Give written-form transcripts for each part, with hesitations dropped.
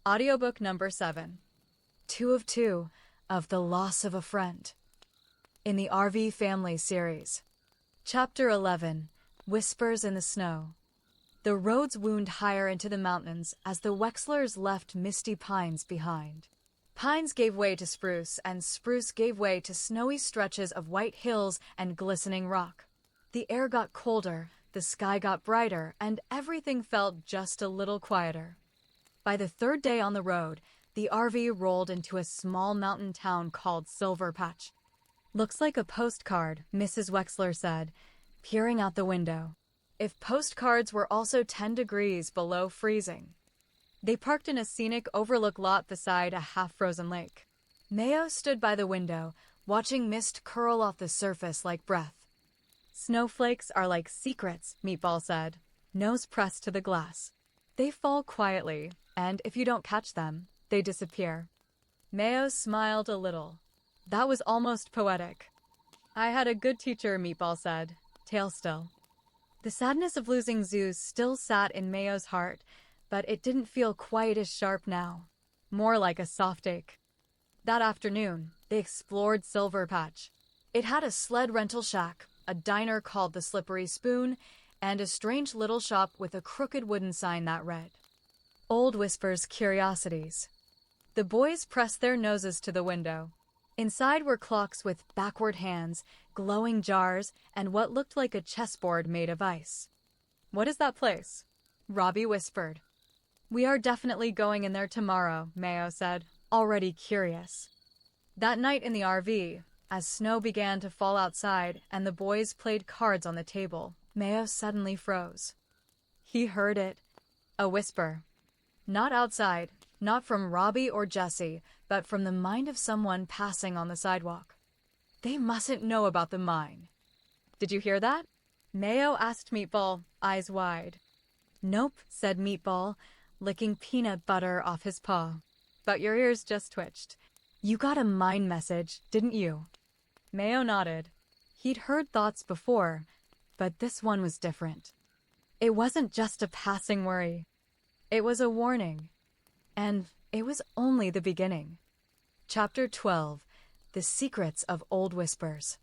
Audiobook number 7. 2 of 2 of The Loss of a Friend. In the RV Family series. Chapter 11. Whispers in the Snow. The roads wound higher into the mountains as the Wexlers left misty pines behind. Pines gave way to spruce, and spruce gave way to snowy stretches of white hills and glistening rock. The air got colder, the sky got brighter, and everything felt just a little quieter. By the third day on the road, the RV rolled into a small mountain town called Silver Patch. "Looks like a postcard," Mrs. Wexler said, peering out the window. If postcards were also 10 degrees below freezing. They parked in a scenic overlook lot beside a half-frozen lake. Mayo stood by the window, watching mist curl off the surface like breath. "Snowflakes are like secrets," Meatball said, nose pressed to the glass. "They fall quietly, and if you don't catch them, they disappear." Mayo smiled a little. That was almost poetic. "I had a good teacher," Meatball said, tail still. The sadness of losing Zeus still sat in Mayo's heart, but it didn't feel quite as sharp now. More like a soft ache. That afternoon, they explored Silver Patch. It had a sled rental shack, a diner called the Slippery Spoon, and a strange little shop with a crooked wooden sign that read, "Old Whispers Curiosities." The boys pressed their noses to the window. Inside were clocks with backward hands, glowing jars, and what looked like a chessboard made of ice. "What is that place?" Robbie whispered. "We are definitely going in there tomorrow," Mayo said, already curious. That night in the RV, as snow began to fall outside and the boys played cards on the table, Mayo suddenly froze. He heard it. A whisper. Not outside, not from Robbie or Jesse, but from the mind of someone passing on the sidewalk. "They mustn't know about the mine." "Did you hear that?" Mayo asked Meatball, eyes wide. "Nope," said Meatball, licking peanut butter off his paw. "But your ears just twitched. You got a mine message, didn't you?" Mayo nodded. He'd heard thoughts before, but this one was different. It wasn't just a passing worry. It was a warning. And it was only the beginning. Chapter 12. The Secrets of Old Whispers.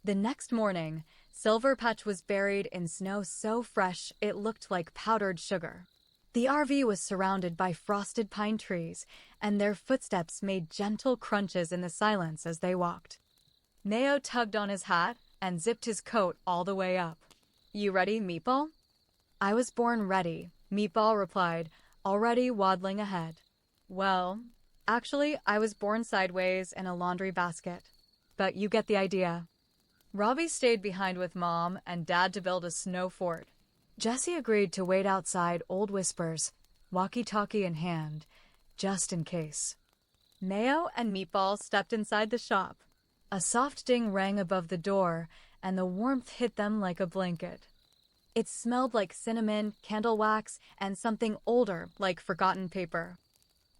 The next morning, Silver Patch was buried in snow so fresh it looked like powdered sugar. The RV was surrounded by frosted pine trees, and their footsteps made gentle crunches in the silence as they walked. Mayo tugged on his hat and zipped his coat all the way up. "You ready, Meatball?" "I was born ready," Meatball replied, already waddling ahead. "Well, actually, I was born sideways in a laundry basket. But you get the idea." Robbie stayed behind with Mom and Dad to build a snow fort. Jesse agreed to wait outside Old Whispers, walkie-talkie in hand, just in case. Mayo and Meatball stepped inside the shop. A soft ding rang above the door, and the warmth hit them like a blanket. It smelled like cinnamon, candle wax, and something older, like forgotten paper.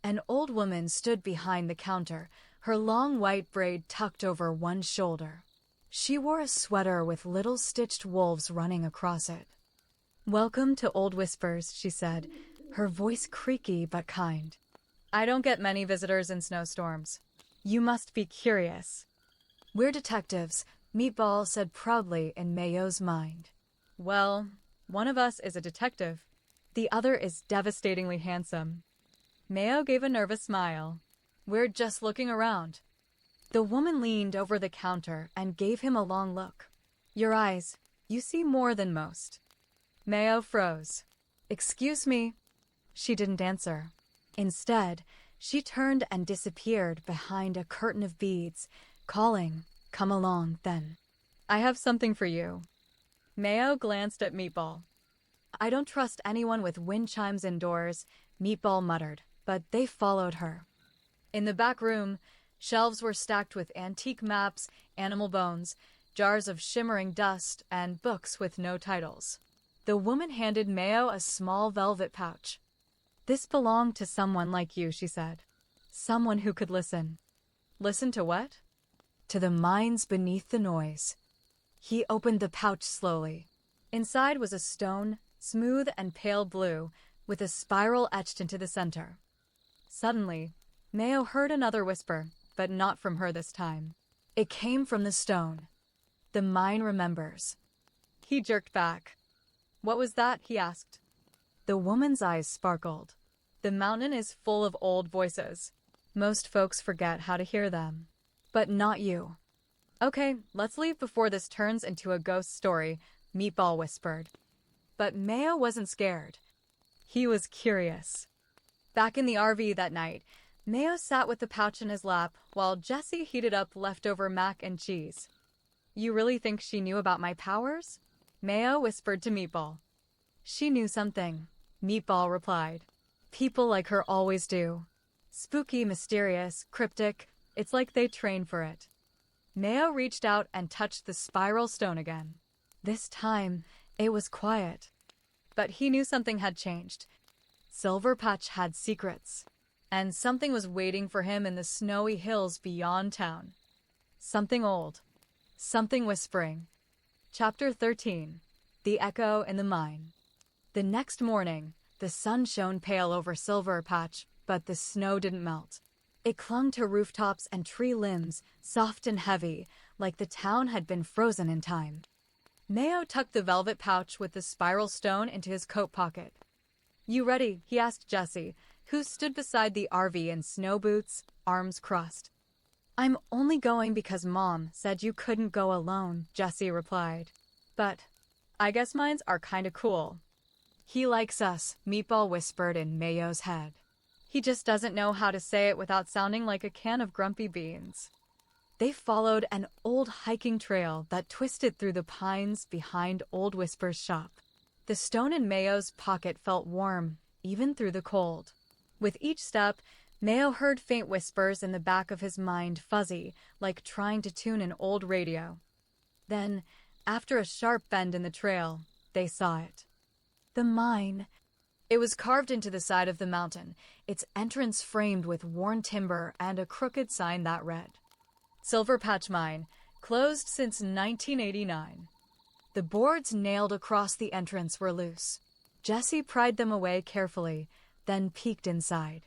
An old woman stood behind the counter, her long white braid tucked over one shoulder. She wore a sweater with little stitched wolves running across it. "Welcome to Old Whispers," she said, her voice creaky but kind. "I don't get many visitors in snowstorms. You must be curious." "We're detectives," Meatball said proudly in Mayo's mind. "Well, one of us is a detective. The other is devastatingly handsome." Mayo gave a nervous smile. "We're just looking around." The woman leaned over the counter and gave him a long look. "Your eyes, you see more than most." Mayo froze. "Excuse me." She didn't answer. Instead, she turned and disappeared behind a curtain of beads, calling, "Come along, then. I have something for you." Mayo glanced at Meatball. "I don't trust anyone with wind chimes indoors," Meatball muttered, but they followed her. In the back room, shelves were stacked with antique maps, animal bones, jars of shimmering dust, and books with no titles. The woman handed Mayo a small velvet pouch. "This belonged to someone like you," she said. "Someone who could listen." "Listen to what?" "To the minds beneath the noise." He opened the pouch slowly. Inside was a stone, smooth and pale blue, with a spiral etched into the center. Suddenly, Mayo heard another whisper, but not from her this time. It came from the stone. The mine remembers. He jerked back. What was that? He asked. The woman's eyes sparkled. The mountain is full of old voices. Most folks forget how to hear them. But not you. Okay, let's leave before this turns into a ghost story, Meatball whispered. But Mayo wasn't scared. He was curious. Back in the RV that night, Mayo sat with the pouch in his lap while Jessie heated up leftover mac and cheese. You really think she knew about my powers? Mayo whispered to Meatball. She knew something, Meatball replied. People like her always do. Spooky, mysterious, cryptic, it's like they train for it. Mayo reached out and touched the spiral stone again. This time, it was quiet. But he knew something had changed. Silver Patch had secrets, and something was waiting for him in the snowy hills beyond town. Something old. Something whispering. Chapter 13. The Echo in the Mine. The next morning, the sun shone pale over Silver Patch, but the snow didn't melt. It clung to rooftops and tree limbs, soft and heavy, like the town had been frozen in time. Mayo tucked the velvet pouch with the spiral stone into his coat pocket. You ready? He asked Jessie, who stood beside the RV in snow boots, arms crossed. I'm only going because Mom said you couldn't go alone, Jessie replied. But I guess mines are kinda cool. He likes us, Meatball whispered in Mayo's head. He just doesn't know how to say it without sounding like a can of grumpy beans. They followed an old hiking trail that twisted through the pines behind Old Whisper's shop. The stone in Mayo's pocket felt warm, even through the cold. With each step, Mayo heard faint whispers in the back of his mind fuzzy, like trying to tune an old radio. Then, after a sharp bend in the trail, they saw it. The mine. It was carved into the side of the mountain, its entrance framed with worn timber and a crooked sign that read, Silver Patch Mine, closed since 1989. The boards nailed across the entrance were loose. Jessie pried them away carefully, then peeked inside.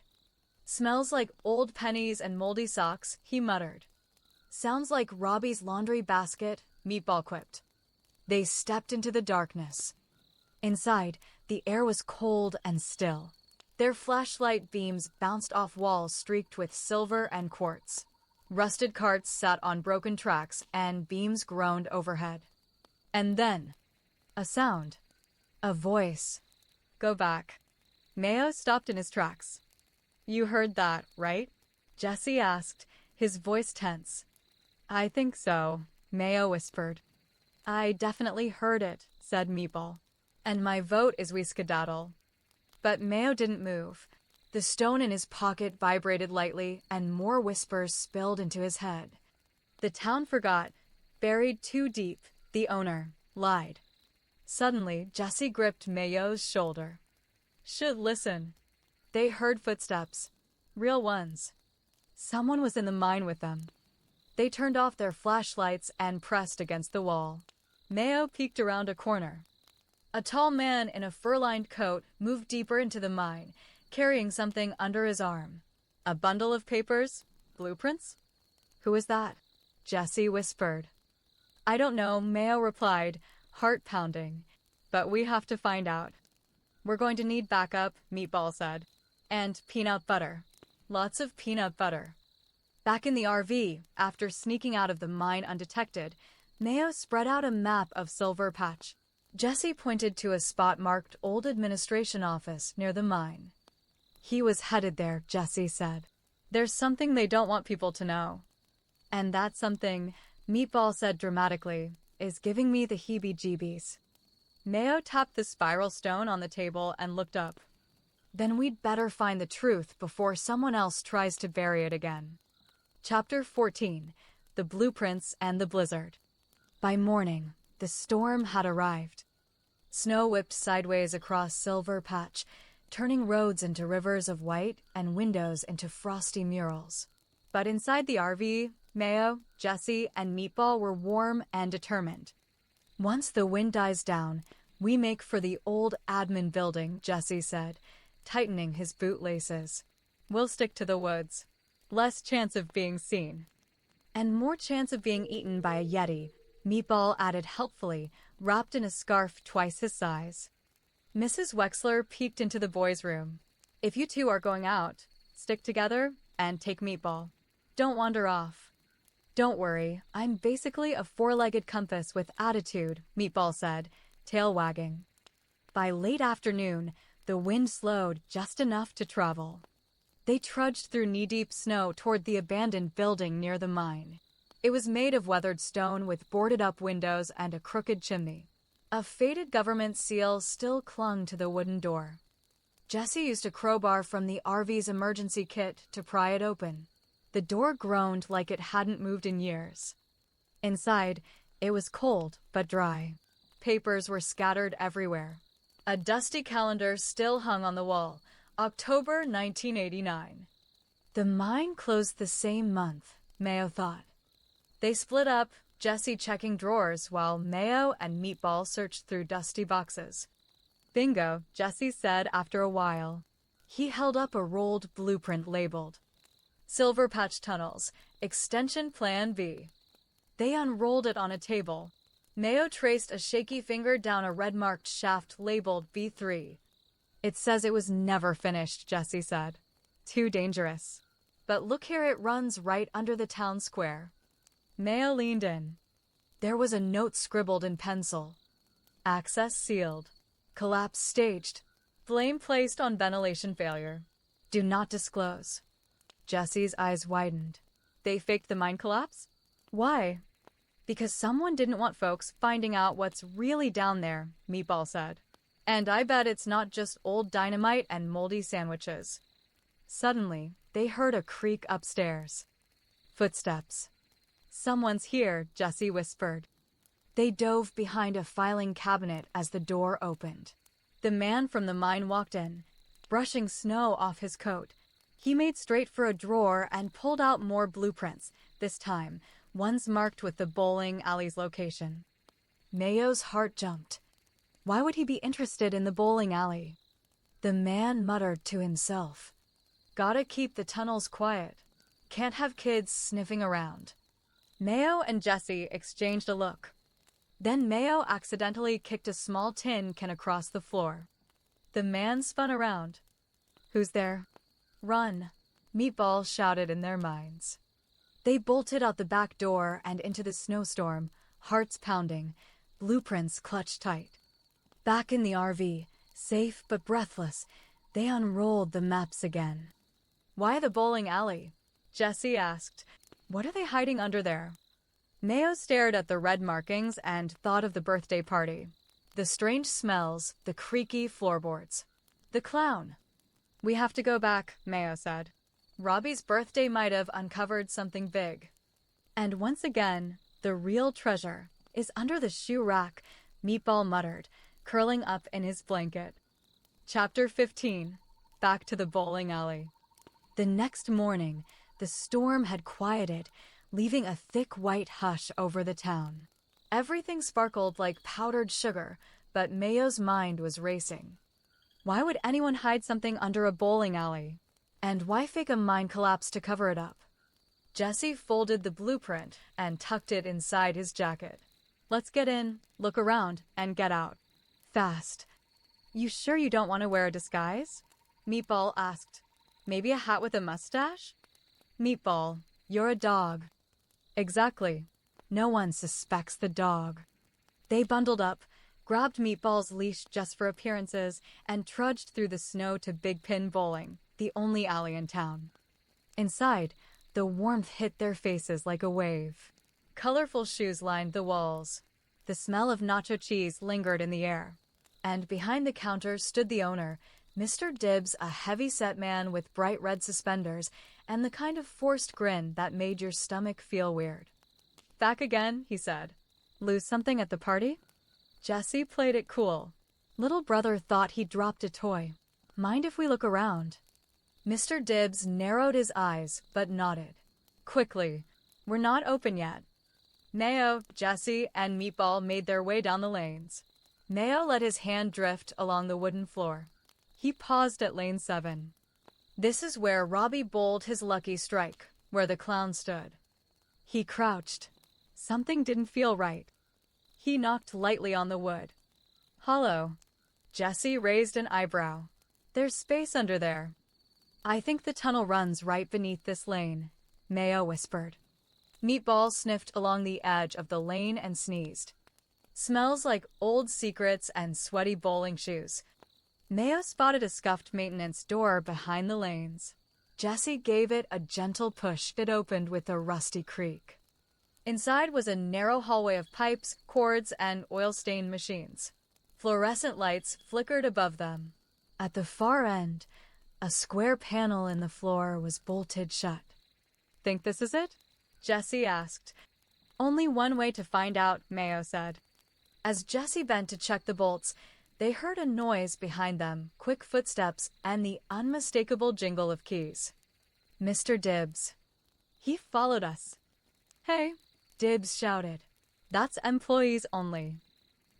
Smells like old pennies and moldy socks, he muttered. Sounds like Robbie's laundry basket, Meatball quipped. They stepped into the darkness. Inside, the air was cold and still. Their flashlight beams bounced off walls streaked with silver and quartz. Rusted carts sat on broken tracks, and beams groaned overhead. And then, a sound. A voice. Go back. Mayo stopped in his tracks. You heard that, right? Jessie asked, his voice tense. I think so, Mayo whispered. I definitely heard it, said Meatball. And my vote is we skedaddle. But Mayo didn't move. The stone in his pocket vibrated lightly, and more whispers spilled into his head. The town forgot. Buried too deep, the owner lied. Suddenly, Jessie gripped Mayo's shoulder. Should listen. They heard footsteps. Real ones. Someone was in the mine with them. They turned off their flashlights and pressed against the wall. Mayo peeked around a corner. A tall man in a fur-lined coat moved deeper into the mine, carrying something under his arm. A bundle of papers? Blueprints? Who is that? Jessie whispered. I don't know, Mayo replied, heart pounding. But we have to find out. We're going to need backup, Meatball said. And peanut butter. Lots of peanut butter. Back in the RV, after sneaking out of the mine undetected, Mayo spread out a map of Silver Patch. Jessie pointed to a spot marked Old Administration Office near the mine. He was headed there, Jessie said. There's something they don't want people to know. And that something, Meatball said dramatically, is giving me the heebie-jeebies. Mayo tapped the spiral stone on the table and looked up. Then we'd better find the truth before someone else tries to bury it again. Chapter 14. The Blueprints and the Blizzard. By morning, the storm had arrived. Snow whipped sideways across Silver Patch, turning roads into rivers of white and windows into frosty murals. But inside the RV, Mayo, Jessie, and Meatball were warm and determined. Once the wind dies down, we make for the old admin building, Jessie said, tightening his bootlaces. We'll stick to the woods. Less chance of being seen. And more chance of being eaten by a yeti, Meatball added helpfully, wrapped in a scarf twice his size. Mrs. Wexler peeked into the boys' room. If you two are going out, stick together and take Meatball. Don't wander off. Don't worry, I'm basically a four-legged compass with attitude, Meatball said, tail wagging. By late afternoon, the wind slowed just enough to travel. They trudged through knee-deep snow toward the abandoned building near the mine. It was made of weathered stone with boarded-up windows and a crooked chimney. A faded government seal still clung to the wooden door. Jesse used a crowbar from the RV's emergency kit to pry it open. The door groaned like it hadn't moved in years. Inside, it was cold but dry. Papers were scattered everywhere. A dusty calendar still hung on the wall, October 1989. The mine closed the same month, Mayo thought. They split up, Jesse checking drawers while Mayo and Meatball searched through dusty boxes. Bingo, Jesse said after a while. He held up a rolled blueprint labeled Silver Patch Tunnels, Extension Plan B. They unrolled it on a table. Mayo traced a shaky finger down a red-marked shaft labeled B3. It says it was never finished, Jesse said. Too dangerous. But look here, it runs right under the town square. Mayo leaned in. There was a note scribbled in pencil. Access sealed. Collapse staged. Blame placed on ventilation failure. Do not disclose. Jesse's eyes widened. They faked the mine collapse? Why? Because someone didn't want folks finding out what's really down there, Meatball said. And I bet it's not just old dynamite and moldy sandwiches. Suddenly, they heard a creak upstairs. Footsteps. Someone's here, Jesse whispered. They dove behind a filing cabinet as the door opened. The man from the mine walked in, brushing snow off his coat. He made straight for a drawer and pulled out more blueprints, this time, ones marked with the bowling alley's location. Mayo's heart jumped. Why would he be interested in the bowling alley? The man muttered to himself. Gotta keep the tunnels quiet. Can't have kids sniffing around. Mayo and Jesse exchanged a look. Then Mayo accidentally kicked a small tin can across the floor. The man spun around. Who's there? Run, Meatball shouted in their minds. They bolted out the back door and into the snowstorm, hearts pounding, blueprints clutched tight. Back in the RV, safe but breathless, they unrolled the maps again. Why the bowling alley? Jesse asked. What are they hiding under there? Mayo stared at the red markings and thought of the birthday party. The strange smells, the creaky floorboards. The clown. We have to go back, Mayo said. Robbie's birthday might have uncovered something big. And once again, the real treasure is under the shoe rack, Meatball muttered, curling up in his blanket. Chapter 15. Back to the bowling alley. The next morning, the storm had quieted, leaving a thick white hush over the town. Everything sparkled like powdered sugar, but Mayo's mind was racing. Why would anyone hide something under a bowling alley? And why fake a mine collapse to cover it up? Jesse folded the blueprint and tucked it inside his jacket. Let's get in, look around, and get out. Fast. You sure you don't want to wear a disguise? Meatball asked. Maybe a hat with a mustache? Meatball, you're a dog. Exactly. No one suspects the dog. They bundled up, grabbed Meatball's leash just for appearances, and trudged through the snow to Big Pin Bowling, the only alley in town. Inside, the warmth hit their faces like a wave. Colorful shoes lined the walls. The smell of nacho cheese lingered in the air. And behind the counter stood the owner, Mr. Dibbs, a heavy-set man with bright red suspenders and the kind of forced grin that made your stomach feel weird. Back again, he said. Lose something at the party? Jesse played it cool. Little brother thought he'd dropped a toy. Mind if we look around? Mr. Dibbs narrowed his eyes, but nodded. Quickly. We're not open yet. Mayo, Jesse, and Meatball made their way down the lanes. Mayo let his hand drift along the wooden floor. He paused at lane 7. This is where Robbie bowled his lucky strike, where the clown stood. He crouched. Something didn't feel right. He knocked lightly on the wood. Hollow. Jesse raised an eyebrow. There's space under there. I think the tunnel runs right beneath this lane, Mayo whispered. Meatball sniffed along the edge of the lane and sneezed. Smells like old secrets and sweaty bowling shoes. Mayo spotted a scuffed maintenance door behind the lanes. Jesse gave it a gentle push. It opened with a rusty creak. Inside was a narrow hallway of pipes, cords, and oil-stained machines. Fluorescent lights flickered above them. At the far end, a square panel in the floor was bolted shut. Think this is it? Jesse asked. Only one way to find out, Mayo said. As Jesse bent to check the bolts, they heard a noise behind them, quick footsteps, and the unmistakable jingle of keys. Mr. Dibbs. He followed us. Hey, Dibbs shouted. That's employees only.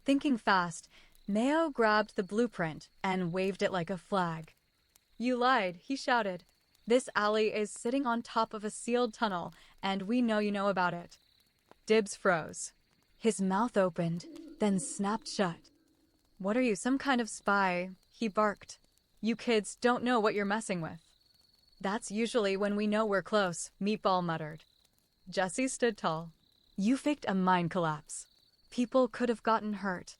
Thinking fast, Mayo grabbed the blueprint and waved it like a flag. You lied, he shouted. This alley is sitting on top of a sealed tunnel, and we know you know about it. Dibbs froze. His mouth opened, then snapped shut. What are you, some kind of spy? He barked. You kids don't know what you're messing with. That's usually when we know we're close, Meatball muttered. Jesse stood tall. You faked a mine collapse. People could have gotten hurt.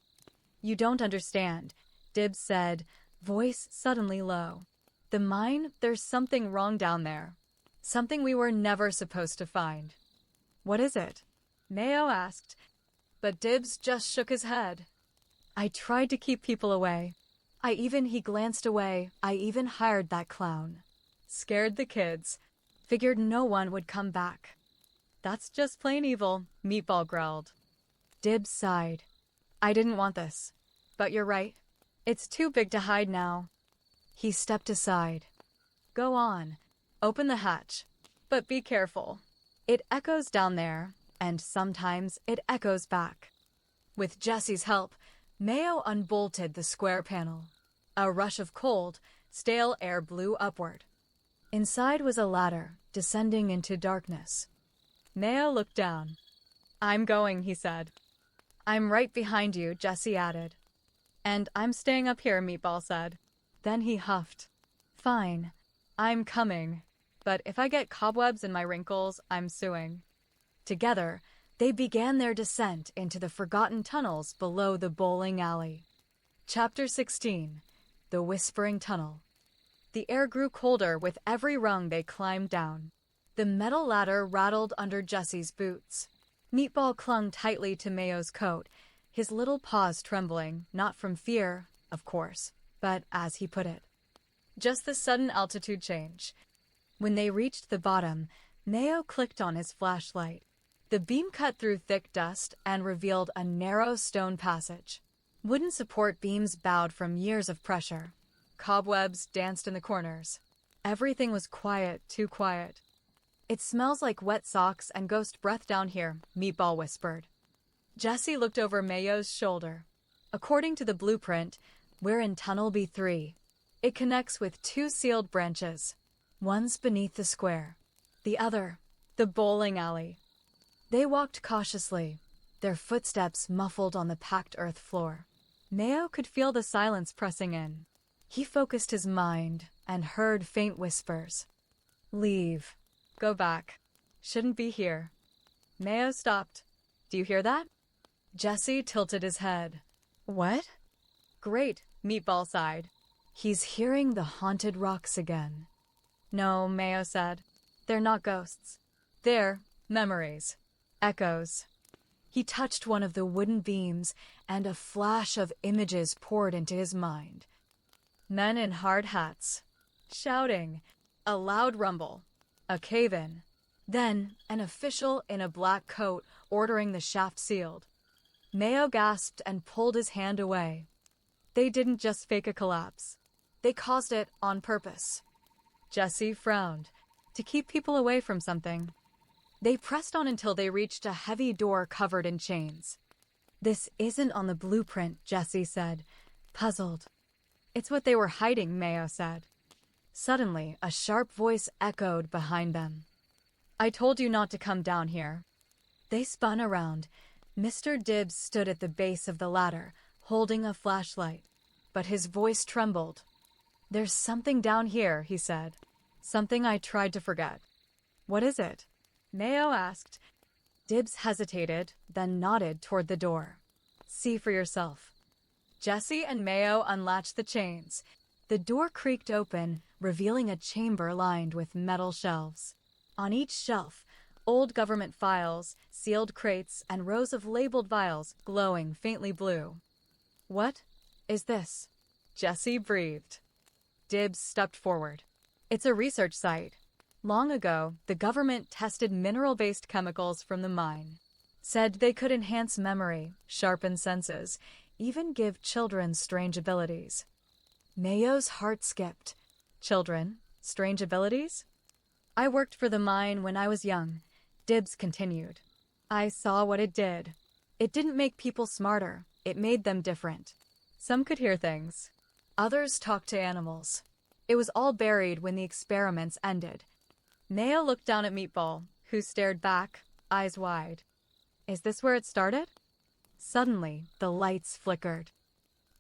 You don't understand, Dibbs said, voice suddenly low. The mine, there's something wrong down there. Something we were never supposed to find. What is it? Mayo asked, but Dibbs just shook his head. I tried to keep people away. He glanced away. I even hired that clown. Scared the kids. Figured no one would come back. That's just plain evil, Meatball growled. Dibbs sighed. I didn't want this. But you're right. It's too big to hide now. He stepped aside. Go on. Open the hatch. But be careful. It echoes down there, and sometimes it echoes back. With Jesse's help, Mayo unbolted the square panel. A rush of cold, stale air blew upward. Inside was a ladder, descending into darkness. Mayo looked down. I'm going, he said. I'm right behind you, Jesse added. And I'm staying up here, Meatball said. Then he huffed. Fine, I'm coming. But if I get cobwebs in my wrinkles, I'm suing. Together, they began their descent into the forgotten tunnels below the bowling alley. Chapter 16. The Whispering Tunnel. The air grew colder with every rung they climbed down. The metal ladder rattled under Jesse's boots. Meatball clung tightly to Mayo's coat, his little paws trembling, not from fear, of course, but as he put it. Just the sudden altitude change. When they reached the bottom, Mayo clicked on his flashlight. The beam cut through thick dust and revealed a narrow stone passage. Wooden support beams bowed from years of pressure. Cobwebs danced in the corners. Everything was quiet, too quiet. It smells like wet socks and ghost breath down here, Meatball whispered. Jesse looked over Mayo's shoulder. According to the blueprint, we're in Tunnel B3. It connects with two sealed branches. One's beneath the square. The other, the bowling alley. They walked cautiously, their footsteps muffled on the packed earth floor. Mayo could feel the silence pressing in. He focused his mind and heard faint whispers. Leave. Go back. Shouldn't be here. Mayo stopped. Do you hear that? Jesse tilted his head. What? Great, Meatball sighed. He's hearing the haunted rocks again. No, Mayo said. They're not ghosts. They're memories. Echoes. He touched one of the wooden beams, and a flash of images poured into his mind. Men in hard hats. Shouting. A loud rumble. A cave-in. Then, an official in a black coat ordering the shaft sealed. Mayo gasped and pulled his hand away. They didn't just fake a collapse. They caused it on purpose. Jesse frowned. To keep people away from something. They pressed on until they reached a heavy door covered in chains. This isn't on the blueprint, Jesse said, puzzled. It's what they were hiding, Mayo said. Suddenly, a sharp voice echoed behind them. "I told you not to come down here." They spun around. Mr. Dibbs stood at the base of the ladder, holding a flashlight, but his voice trembled. "There's something down here," he said. "Something I tried to forget." "What is it?" Mayo asked. Dibbs hesitated, then nodded toward the door. "See for yourself." Jesse and Mayo unlatched the chains. The door creaked open, revealing a chamber lined with metal shelves. On each shelf, old government files, sealed crates, and rows of labeled vials glowing faintly blue. "What is this?" Jesse breathed. Dibbs stepped forward. "It's a research site. Long ago, the government tested mineral-based chemicals from the mine. Said they could enhance memory, sharpen senses, even give children strange abilities." Mayo's heart skipped. "Children? Strange abilities?" "I worked for the mine when I was young," Dibbs continued. "I saw what it did. It didn't make people smarter. It made them different. Some could hear things. Others talked to animals. It was all buried when the experiments ended." Mayo looked down at Meatball, who stared back, eyes wide. "Is this where it started?" Suddenly, the lights flickered.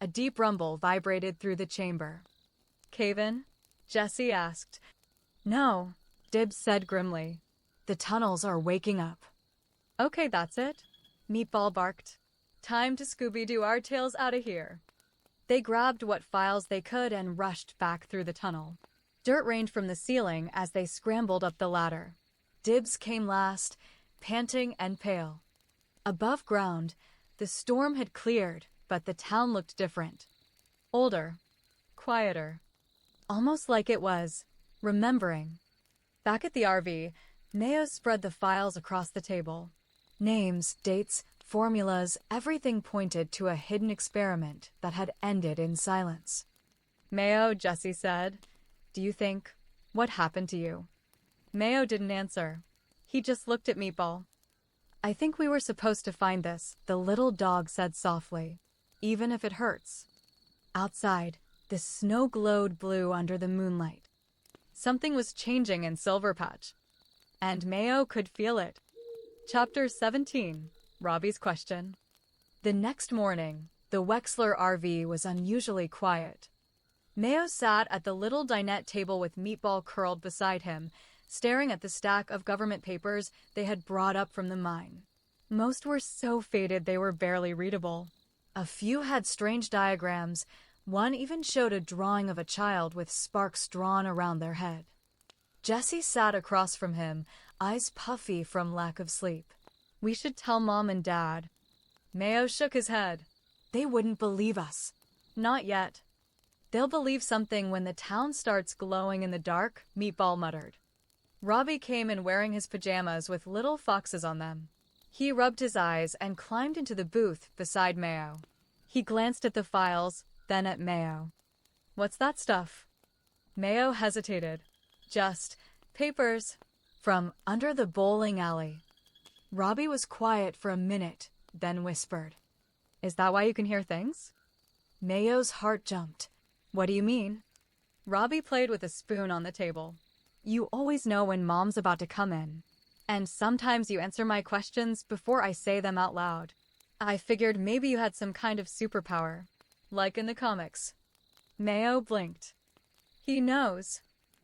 A deep rumble vibrated through the chamber. "Cave in?" Jesse asked. "No," Dibbs said grimly. "The tunnels are waking up." "Okay, that's it," Meatball barked. "Time to Scooby-Doo our tails out of here." They grabbed what files they could and rushed back through the tunnel. Dirt rained from the ceiling as they scrambled up the ladder. Dibbs came last, panting and pale. Above ground, the storm had cleared, but the town looked different. Older, quieter, almost like it was remembering. Back at the RV, Mayo spread the files across the table. Names, dates, formulas, everything pointed to a hidden experiment that had ended in silence. "Mayo," Jesse said, "do you think what happened to you?" Mayo didn't answer. He just looked at Meatball. "I think we were supposed to find this," the little dog said softly, "even if it hurts." Outside, the snow glowed blue under the moonlight. Something was changing in Silver Patch, and Mayo could feel it. Chapter 17, Robbie's Question. The next morning, the Wexler RV was unusually quiet. Mayo sat at the little dinette table with Meatball curled beside him, staring at the stack of government papers they had brought up from the mine. Most were so faded they were barely readable. A few had strange diagrams. One even showed a drawing of a child with sparks drawn around their head. Jesse sat across from him, eyes puffy from lack of sleep. "We should tell Mom and Dad." Mayo shook his head. "They wouldn't believe us." "Not yet." "They'll believe something when the town starts glowing in the dark," Meatball muttered. Robbie came in wearing his pajamas with little foxes on them. He rubbed his eyes and climbed into the booth beside Mayo. He glanced at the files, then at Mayo. "What's that stuff?" Mayo hesitated. "Just papers from under the bowling alley." Robbie was quiet for a minute, then whispered, "Is that why you can hear things?" Mayo's heart jumped. "What do you mean?" Robbie played with a spoon on the table. "You always know when Mom's about to come in. And sometimes you answer my questions before I say them out loud. I figured maybe you had some kind of superpower, like in the comics." Mayo blinked. "He knows."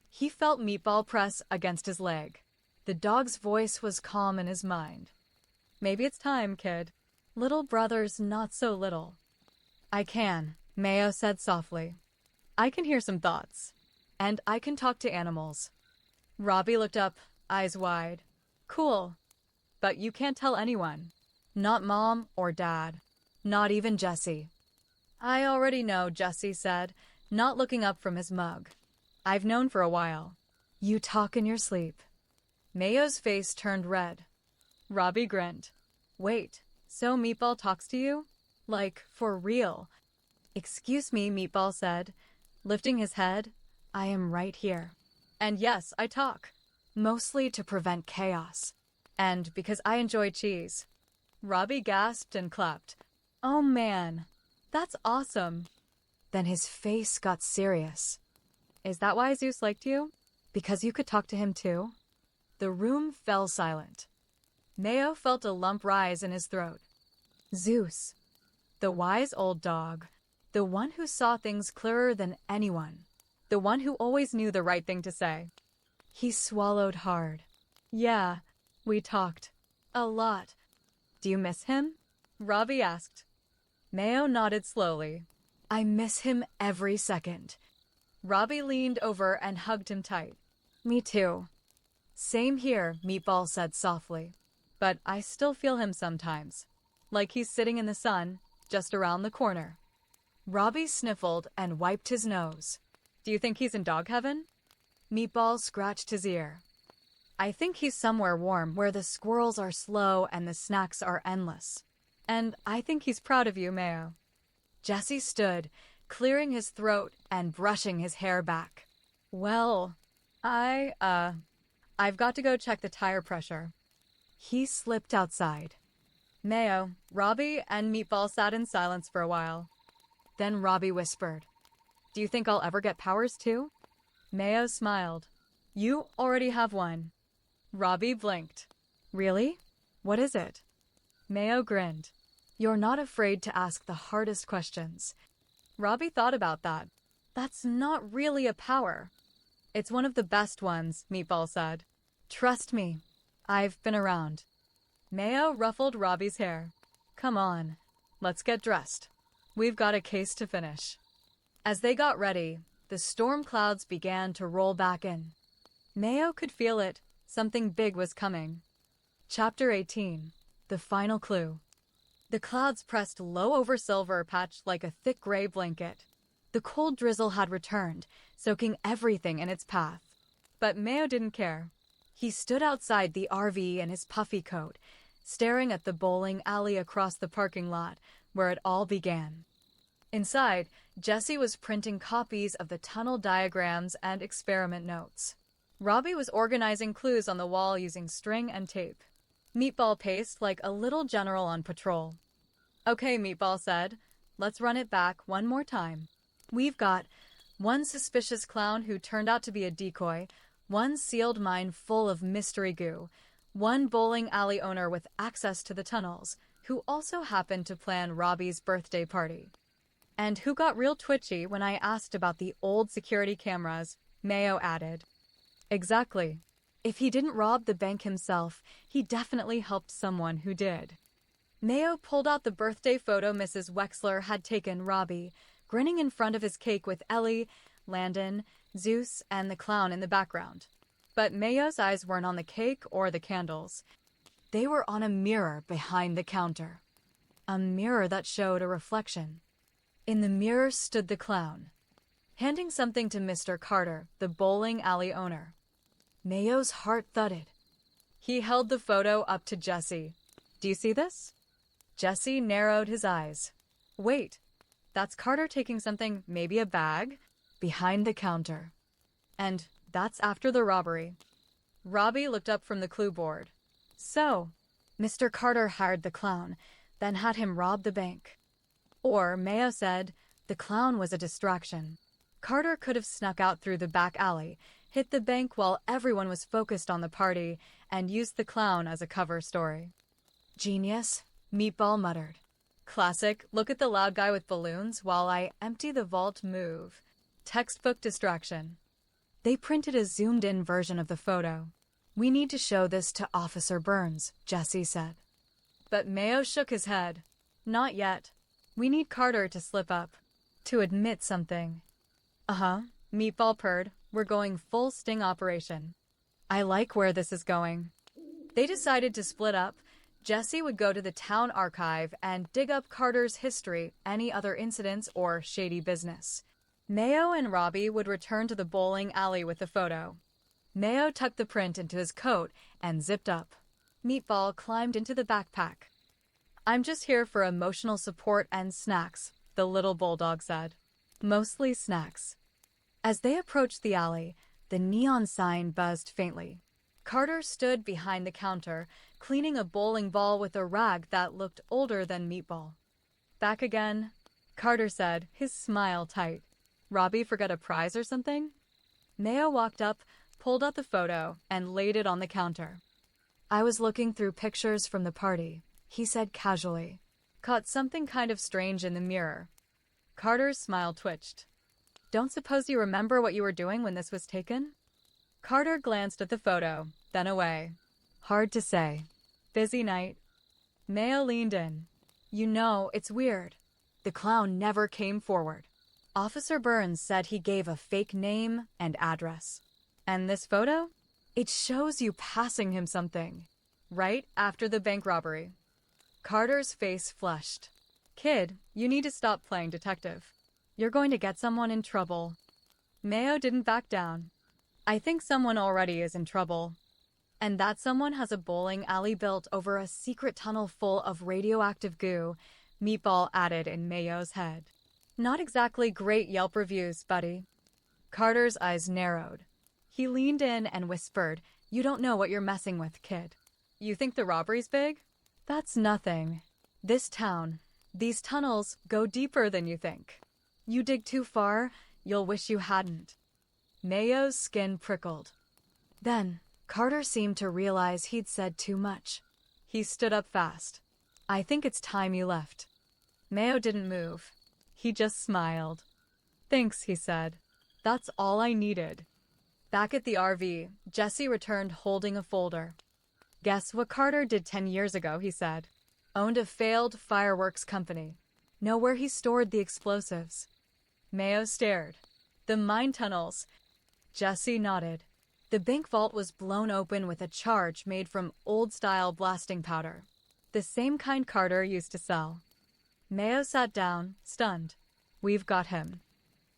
He felt Meatball press against his leg. The dog's voice was calm in his mind. "Maybe it's time, kid. Little brother's not so little." "I can," Mayo said softly. "I can hear some thoughts. And I can talk to animals." Robbie looked up, eyes wide. "Cool. But you can't tell anyone. Not Mom or Dad. Not even Jesse." "I already know," Jesse said, not looking up from his mug. "I've known for a while." "You talk in your sleep." Mayo's face turned red. Robbie grinned. "Wait, so Meatball talks to you? Like, for real?" "Excuse me," Meatball said, lifting his head. "I am right here. And yes, I talk. Mostly to prevent chaos. And because I enjoy cheese." Robbie gasped and clapped. "Oh man, that's awesome." Then his face got serious. Is that why Zeus liked you? Because you could talk to him too? The room fell silent. Mayo felt a lump rise in his throat. Zeus, the wise old dog, the one who saw things clearer than anyone, the one who always knew the right thing to say. He swallowed hard. Yeah, we talked. A lot. Do you miss him? Robbie asked. Mayo nodded slowly. I miss him every second. Robbie leaned over and hugged him tight. Me too. Same here, Meatball said softly. But I still feel him sometimes. Like he's sitting in the sun, just around the corner. Robbie sniffled and wiped his nose. Do you think he's in dog heaven? Meatball scratched his ear. I think he's somewhere warm where the squirrels are slow and the snacks are endless. And I think he's proud of you, Mayo. Jesse stood, clearing his throat and brushing his hair back. Well, I've got to go check the tire pressure. He slipped outside. Mayo, Robbie, and Meatball sat in silence for a while. Then Robbie whispered, Do you think I'll ever get powers too? Mayo smiled. You already have one. Robbie blinked. Really? What is it? Mayo grinned. You're not afraid to ask the hardest questions. Robbie thought about that. That's not really a power. It's one of the best ones, Meatball said. Trust me. I've been around. Mayo ruffled Robbie's hair. Come on, let's get dressed. We've got a case to finish. As they got ready, the storm clouds began to roll back in. Mayo could feel it. Something big was coming. Chapter 18. The Final Clue. The clouds pressed low over Silver Patch like a thick gray blanket. The cold drizzle had returned, soaking everything in its path. But Mayo didn't care. He stood outside the RV in his puffy coat, staring at the bowling alley across the parking lot, where it all began. Inside, Jesse was printing copies of the tunnel diagrams and experiment notes. Robbie was organizing clues on the wall using string and tape. Meatball paced like a little general on patrol. Okay, Meatball said. Let's run it back one more time. We've got one suspicious clown who turned out to be a decoy, one sealed mine full of mystery goo, one bowling alley owner with access to the tunnels, who also happened to plan Robbie's birthday party. And who got real twitchy when I asked about the old security cameras, Mayo added. Exactly. If he didn't rob the bank himself, he definitely helped someone who did. Mayo pulled out the birthday photo Mrs. Wexler had taken Robbie, grinning in front of his cake with Ellie, Landon, Zeus, and the clown in the background. But Mayo's eyes weren't on the cake or the candles. They were on a mirror behind the counter. A mirror that showed a reflection. In the mirror stood the clown, handing something to Mr. Carter, the bowling alley owner. Mayo's heart thudded. He held the photo up to Jesse. Do you see this? Jesse narrowed his eyes. Wait, that's Carter taking something, maybe a bag, behind the counter. And that's after the robbery. Robbie looked up from the clue board. So, Mr. Carter hired the clown, then had him rob the bank. Or, Mayo said, the clown was a distraction. Carter could have snuck out through the back alley, hit the bank while everyone was focused on the party, and used the clown as a cover story. Genius, Meatball muttered. Classic, look at the loud guy with balloons while I empty the vault move. Textbook distraction. They printed a zoomed-in version of the photo. We need to show this to Officer Burns, Jesse said. But Mayo shook his head. Not yet. We need Carter to slip up. To admit something. Uh-huh, Meatball purred. We're going full sting operation. I like where this is going. They decided to split up. Jesse would go to the town archive and dig up Carter's history, any other incidents, or shady business. Mayo and Robbie would return to the bowling alley with the photo. Mayo tucked the print into his coat and zipped up. Meatball climbed into the backpack. I'm just here for emotional support and snacks, the little bulldog said. Mostly snacks. As they approached the alley, the neon sign buzzed faintly. Carter stood behind the counter, cleaning a bowling ball with a rag that looked older than Meatball. Back again, Carter said, his smile tight. Robbie forgot a prize or something? Mayo walked up, pulled out the photo, and laid it on the counter. I was looking through pictures from the party, he said casually. Caught something kind of strange in the mirror. Carter's smile twitched. Don't suppose you remember what you were doing when this was taken? Carter glanced at the photo, then away. Hard to say. Busy night. Mayo leaned in. You know, it's weird. The clown never came forward. Officer Burns said he gave a fake name and address. And this photo? It shows you passing him something. Right after the bank robbery. Carter's face flushed. Kid, you need to stop playing detective. You're going to get someone in trouble. Mayo didn't back down. I think someone already is in trouble. And that someone has a bowling alley built over a secret tunnel full of radioactive goo, Meatball added in Mayo's head. Not exactly great Yelp reviews, buddy. Carter's eyes narrowed. He leaned in and whispered, You don't know what you're messing with, kid. You think the robbery's big? That's nothing. This town, these tunnels, go deeper than you think. You dig too far, you'll wish you hadn't. Mayo's skin prickled. Then, Carter seemed to realize he'd said too much. He stood up fast. I think it's time you left. Mayo didn't move. He just smiled. Thanks, he said. That's all I needed. Back at the RV, Jesse returned holding a folder. Guess what Carter did 10 years ago, he said. Owned a failed fireworks company. Know where he stored the explosives. Mayo stared. The mine tunnels. Jesse nodded. The bank vault was blown open with a charge made from old-style blasting powder. The same kind Carter used to sell. Mayo sat down, stunned. We've got him.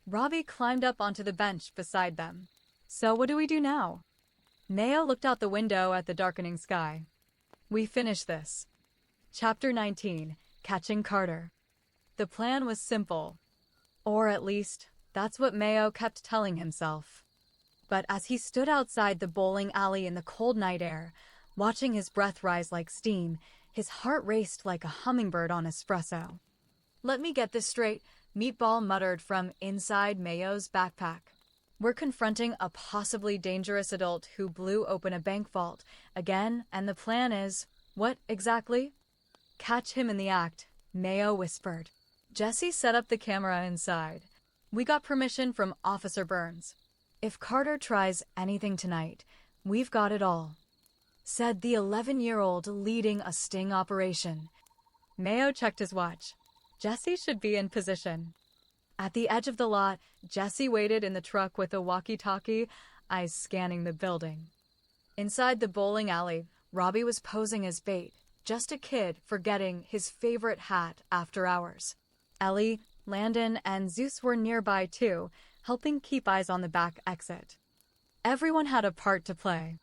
Robbie climbed up onto the bench beside them. So what do we do now? Mayo looked out the window at the darkening sky. We finish this. Chapter 19, Catching Carter. The plan was simple. Or at least, that's what Mayo kept telling himself. But as he stood outside the bowling alley in the cold night air, watching his breath rise like steam, his heart raced like a hummingbird on espresso. Let me get this straight, Meatball muttered from inside Mayo's backpack. We're confronting a possibly dangerous adult who blew open a bank vault again, and the plan is, what exactly? Catch him in the act, Mayo whispered. Jesse set up the camera inside. We got permission from Officer Burns. If Carter tries anything tonight, we've got it all, said the 11-year-old leading a sting operation. Mayo checked his watch. Jesse should be in position. At the edge of the lot, Jesse waited in the truck with a walkie-talkie, eyes scanning the building. Inside the bowling alley, Robbie was posing as bait, just a kid forgetting his favorite hat after hours. Ellie, Landon, and Zeus were nearby too, helping keep eyes on the back exit. Everyone had a part to play.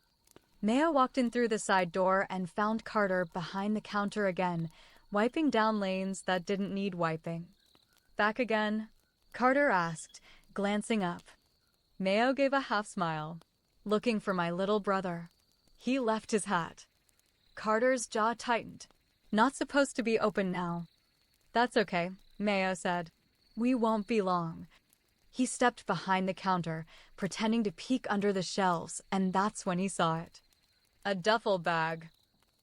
Mayo walked in through the side door and found Carter behind the counter again, wiping down lanes that didn't need wiping. Back again? Carter asked, glancing up. Mayo gave a half smile. Looking for my little brother. He left his hat. Carter's jaw tightened. Not supposed to be open now. That's okay, Mayo said. We won't be long. He stepped behind the counter, pretending to peek under the shelves, and that's when he saw it. A duffel bag,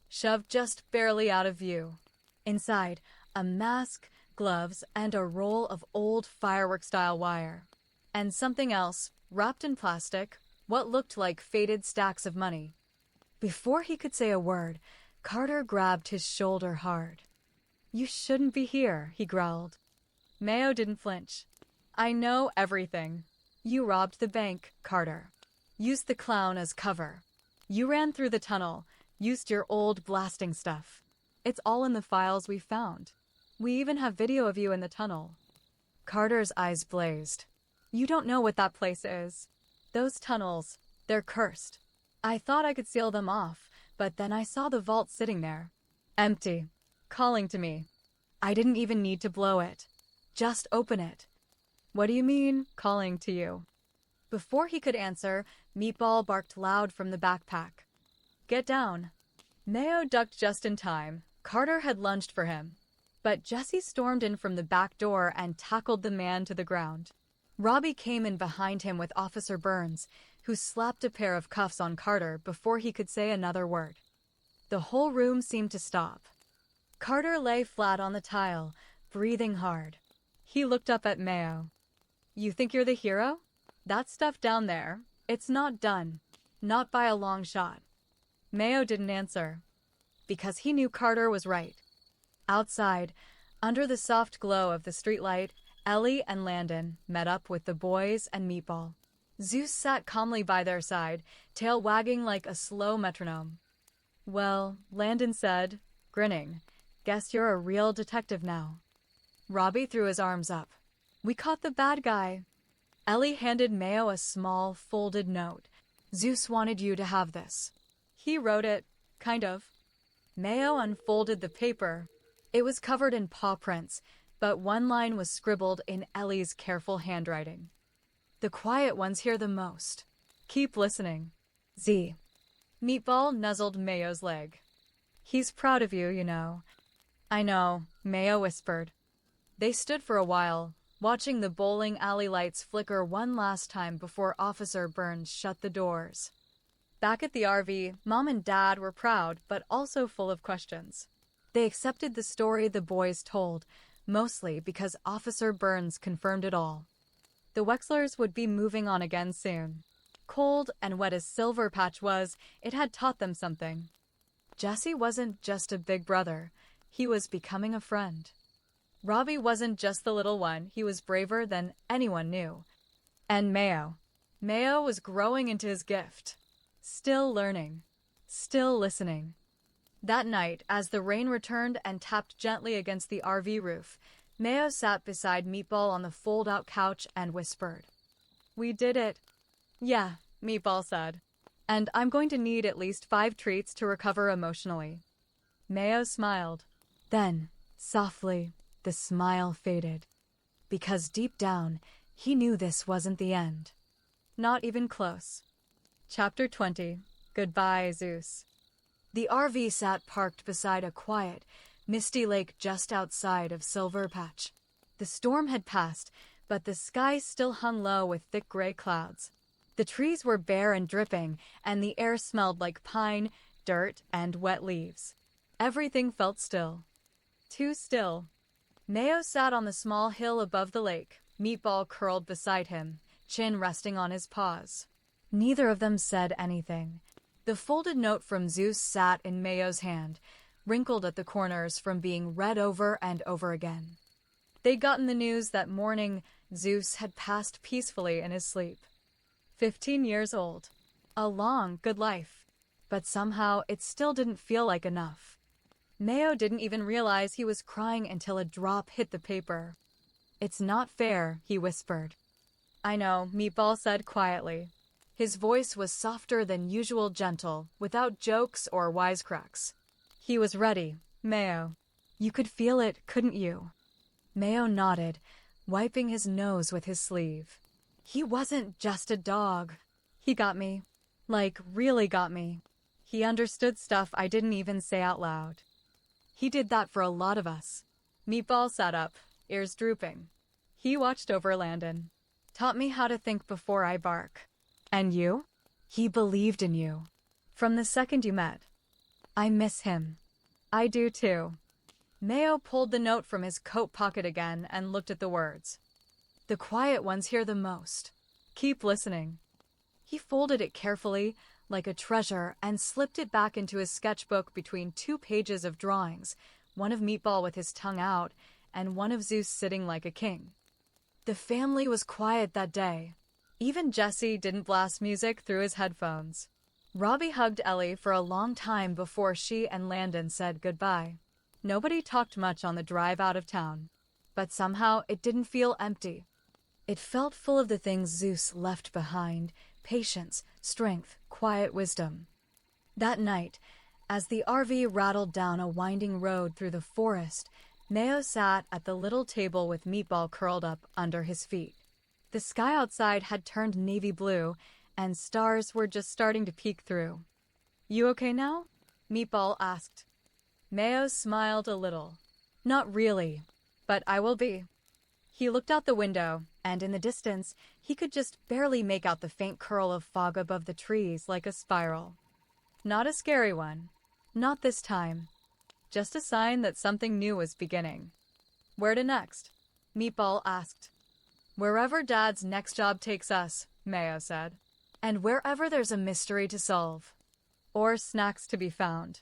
shoved just barely out of view. Inside, a mask, gloves, and a roll of old firework-style wire. And something else, wrapped in plastic, what looked like faded stacks of money. Before he could say a word, Carter grabbed his shoulder hard. You shouldn't be here, he growled. Mayo didn't flinch. I know everything. You robbed the bank, Carter. Used the clown as cover. You ran through the tunnel, used your old blasting stuff. It's all in the files we found. We even have video of you in the tunnel. Carter's eyes blazed. You don't know what that place is. Those tunnels, they're cursed. I thought I could seal them off, but then I saw the vault sitting there. Empty. Calling to me. I didn't even need to blow it. Just open it. What do you mean, calling to you? Before he could answer, Meatball barked loud from the backpack. Get down. Mayo ducked just in time. Carter had lunged for him. But Jesse stormed in from the back door and tackled the man to the ground. Robbie came in behind him with Officer Burns, who slapped a pair of cuffs on Carter before he could say another word. The whole room seemed to stop. Carter lay flat on the tile, breathing hard. He looked up at Mayo. "You think you're the hero? That stuff down there, it's not done. Not by a long shot." Mayo didn't answer, because he knew Carter was right. Outside, under the soft glow of the streetlight, Ellie and Landon met up with the boys and Meatball. Zeus sat calmly by their side, tail wagging like a slow metronome. "Well," Landon said, grinning, "guess you're a real detective now." Robbie threw his arms up. "We caught the bad guy." Ellie handed Mayo a small, folded note. "Zeus wanted you to have this." "He wrote it, kind of." Mayo unfolded the paper. It was covered in paw prints, but one line was scribbled in Ellie's careful handwriting. "The quiet ones hear the most. Keep listening. Z." Meatball nuzzled Mayo's leg. "He's proud of you, you know." "I know," Mayo whispered. They stood for a while, watching the bowling alley lights flicker one last time before Officer Burns shut the doors. Back at the RV, Mom and Dad were proud, but also full of questions. They accepted the story the boys told, mostly because Officer Burns confirmed it all. The Wexlers would be moving on again soon. Cold and wet as Silver Patch was, it had taught them something. Jesse wasn't just a big brother. He was becoming a friend. Robbie wasn't just the little one. He was braver than anyone knew. And Mayo. Mayo was growing into his gift. Still learning. Still listening. That night, as the rain returned and tapped gently against the RV roof, Mayo sat beside Meatball on the fold-out couch and whispered. "We did it." "Yeah," Meatball said. "And I'm going to need at least 5 treats to recover emotionally." Mayo smiled. Then, softly, the smile faded. Because deep down, he knew this wasn't the end. Not even close. Chapter 20. Goodbye, Zeus. The RV sat parked beside a quiet, misty lake just outside of Silver Patch. The storm had passed, but the sky still hung low with thick gray clouds. The trees were bare and dripping, and the air smelled like pine, dirt, and wet leaves. Everything felt still. Too still. Mayo sat on the small hill above the lake, Meatball curled beside him, chin resting on his paws. Neither of them said anything. The folded note from Zeus sat in Mayo's hand, wrinkled at the corners from being read over and over again. They'd gotten the news that morning Zeus had passed peacefully in his sleep. 15 years old. A long, good life. But somehow it still didn't feel like enough. Mayo didn't even realize he was crying until a drop hit the paper. "It's not fair," he whispered. "I know," Meatball said quietly. His voice was softer than usual, gentle, without jokes or wisecracks. He was ready. "Mayo. You could feel it, couldn't you?" Mayo nodded, wiping his nose with his sleeve. "He wasn't just a dog. He got me. Like, really got me. He understood stuff I didn't even say out loud. He did that for a lot of us." Meatball sat up, ears drooping. He watched over Landon. "Taught me how to think before I bark. And you? He believed in you. From the second you met. I miss him." "I do too." Mayo pulled the note from his coat pocket again and looked at the words. "The quiet ones hear the most. Keep listening." He folded it carefully, like a treasure, and slipped it back into his sketchbook between 2 pages of drawings, one of Meatball with his tongue out, and one of Zeus sitting like a king. The family was quiet that day. Even Jesse didn't blast music through his headphones. Robbie hugged Ellie for a long time before she and Landon said goodbye. Nobody talked much on the drive out of town, but somehow it didn't feel empty. It felt full of the things Zeus left behind: patience, strength, quiet wisdom. That night, as the RV rattled down a winding road through the forest, Mayo sat at the little table with Meatball curled up under his feet. The sky outside had turned navy blue, and stars were just starting to peek through. "You okay now?" Meatball asked. Mayo smiled a little. "Not really, but I will be." He looked out the window, and in the distance, he could just barely make out the faint curl of fog above the trees like a spiral. Not a scary one. Not this time. Just a sign that something new was beginning. Where to next? Meatball asked. Wherever Dad's next job takes us, Mayo said. And wherever there's a mystery to solve. Or snacks to be found.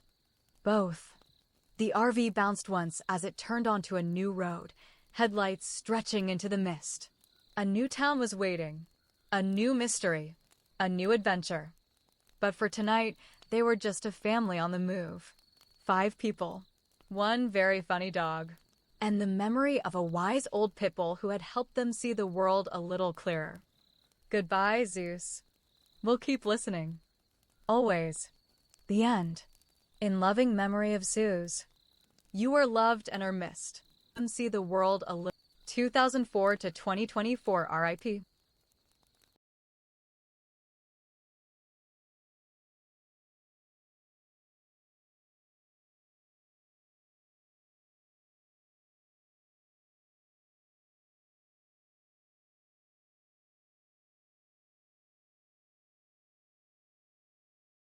Both. The RV bounced once as it turned onto a new road, headlights stretching into the mist. A new town was waiting. A new mystery. A new adventure. But for tonight, they were just a family on the move. 5 people. 1 very funny dog. And the memory of a wise old pit bull who had helped them see the world a little clearer. Goodbye, Zeus. We'll keep listening. Always. The end. In loving memory of Zeus. You are loved and are missed. See the world a little. 2004 to 2024 RIP.